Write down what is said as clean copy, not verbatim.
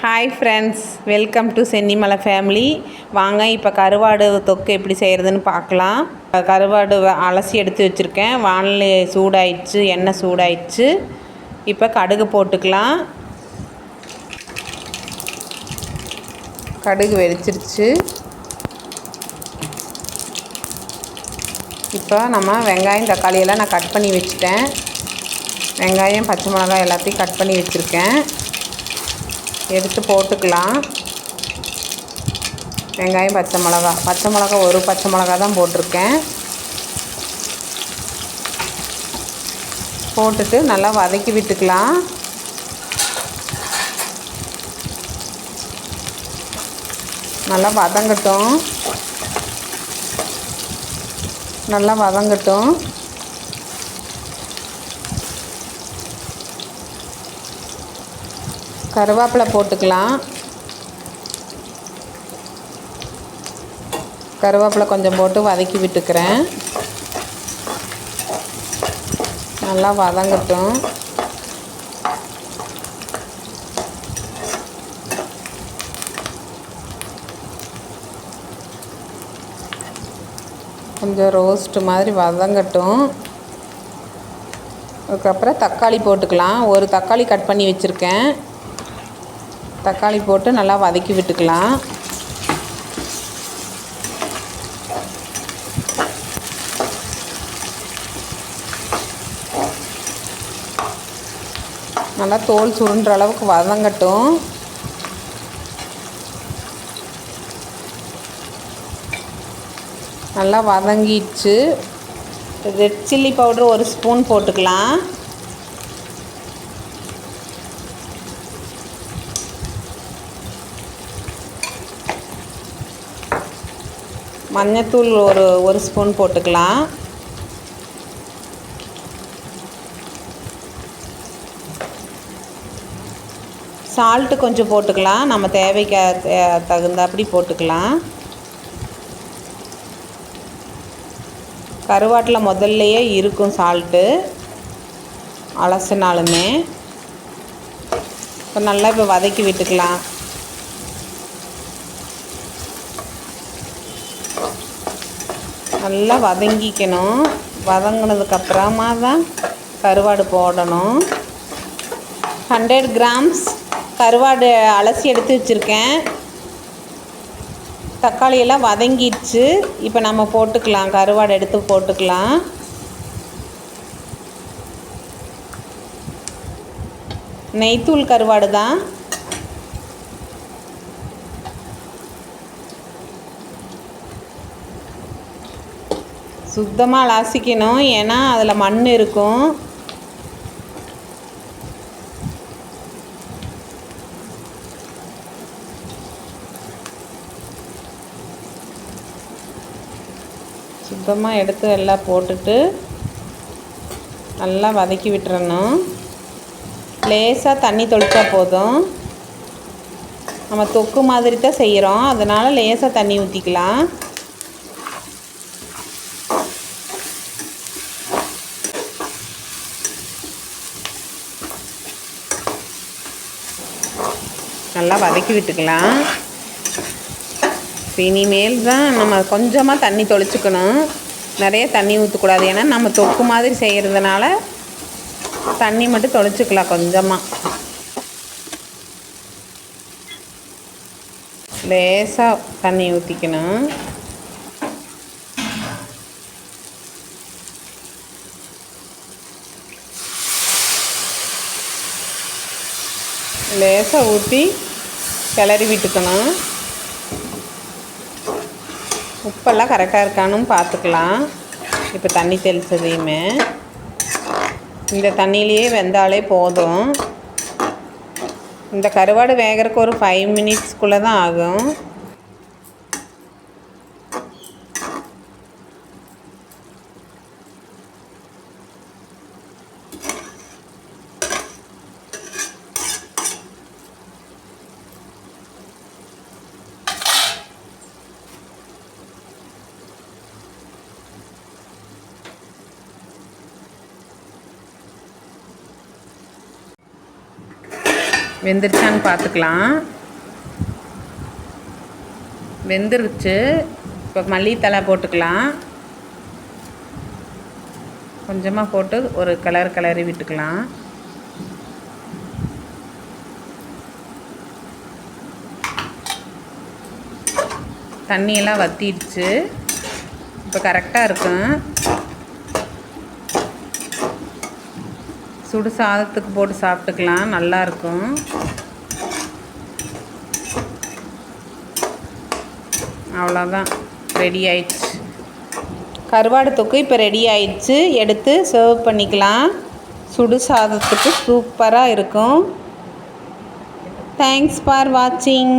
Hi friends, welcome to Chennimalai family. வாங்க இப்போ கருவாடு தொக்கு எப்படி செய்கிறதுன்னு பார்க்கலாம். கருவாடு அலசி எடுத்து வச்சுருக்கேன். வானல் சூடாயிடுச்சு, எண்ணெய் சூடாயிடுச்சு. இப்போ கடுகு போட்டுக்கலாம். கடுகு வெடிச்சிருச்சு. இப்போ நம்ம வெங்காயம் தக்காளியெல்லாம் நான் கட் பண்ணி வச்சுட்டேன். வெங்காயம் பச்சை மிளகாய் எல்லாத்தையும் கட் பண்ணி வச்சுருக்கேன். எடுத்து போட்டுக்கலாம். வெங்காயம் பச்சை மிளகா ஒரு பச்சை மிளகா தான் போட்டிருக்கேன். போட்டுட்டு நல்லா வதக்கி விட்டுக்கலாம். நல்லா வதங்கட்டும். கருவேப்பிலை போட்டுக்கலாம். கருவேப்பிலை கொஞ்சம் போட்டு வதக்கி விட்டுக்கிறேன். நல்லா வதங்கட்டும். கொஞ்சம் ரோஸ்ட் மாதிரி வதங்கட்டும். அதுக்கப்புறம் தக்காளி போட்டுக்கலாம். ஒரு தக்காளி கட் பண்ணி வச்சுருக்கேன். தக்காளி போட்டு நல்லா வதக்கி விட்டுக்கலாம். நல்லா தோல் சுருண்டுற அளவுக்கு வதங்கட்டும். நல்லா வதங்கிடுச்சு. ரெட் சில்லி பவுடர் ஒரு ஸ்பூன் போட்டுக்கலாம். மஞ்சத்தூள் ஒரு ஸ்பூன் போட்டுக்கலாம். சால்ட்டு கொஞ்சம் போட்டுக்கலாம். நம்ம தேவைக்கு தகுந்தாப்படி போட்டுக்கலாம். கருவாட்டில் முதல்லையே இருக்கும் சால்ட்டு, அலசினாலுமே. இப்போ நல்லா இப்போ வதக்கி விட்டுக்கலாம். நல்லா வதங்கிக்கணும். வதங்கினதுக்கப்புறமா தான் கருவாடு போடணும். 100 கிராம்ஸ் கருவாடு அலசி எடுத்து வச்சுருக்கேன். தக்காளியெல்லாம் வதங்கிடுச்சு. இப்போ நம்ம போட்டுக்கலாம். கருவாடு எடுத்து போட்டுக்கலாம். நெய்த்தூள் கருவாடு தான். சுத்தமாக அலசிக்கணும், ஏன்னா அதில் மண் இருக்கும். சுத்தமாக எடுத்து எல்லாம் போட்டுட்டு நல்லா வதக்கி விட்டுறணும். லேசாக தண்ணி தொளிச்சா போதும். நம்ம தொக்கு மாதிரி தான் செய்கிறோம், அதனால் லேசாக தண்ணி ஊற்றிக்கலாம். நல்லா வதக்கி விட்டுக்கலாம். இனிமேல் தான் நம்ம கொஞ்சமாக தண்ணி தொளிச்சுக்கணும். நிறைய தண்ணி ஊற்றக்கூடாது, ஏன்னா நம்ம தொக்கு மாதிரி செய்கிறதுனால தண்ணி மட்டும் தொளிச்சுக்கலாம். கொஞ்சமாக லேசாக தண்ணி ஊற்றிக்கணும். லேசாக ஊற்றி கிளறி விட்டுக்கணும். உப்பெல்லாம் கரெக்டாக இருக்கான்னு பார்த்துக்கலாம். இப்போ தண்ணி தெளித்ததையுமே இந்த தண்ணியிலையே வெந்தாலே போதும். இந்த கருவாடு வேகிறதுக்கு ஒரு 5 மினிட்ஸ்க்குள்ளே தான் ஆகும். வெந்துருச்சான்னு பார்த்துக்கலாம். வெந்துருச்சு. இப்போ மல்லித்தழை போட்டுக்கலாம். கொஞ்சமாக போட்டு ஒரு கிளறி விட்டுக்கலாம். தண்ணியெல்லாம் வற்றிடுச்சு. இப்போ கரெக்டாக இருக்கும். சுடு சாதத்துக்கு போட்டு சாப்பிட்டுக்கலாம், நல்லாயிருக்கும். அவ்வளோதான், ரெடி ஆயிடுச்சு. கருவாடு தொக்கு இப்போ ரெடி ஆயிடுச்சு. எடுத்து சர்வ் பண்ணிக்கலாம். சுடு சாதத்துக்கு சூப்பராக இருக்கும். தேங்க்ஸ் ஃபார் வாட்சிங்.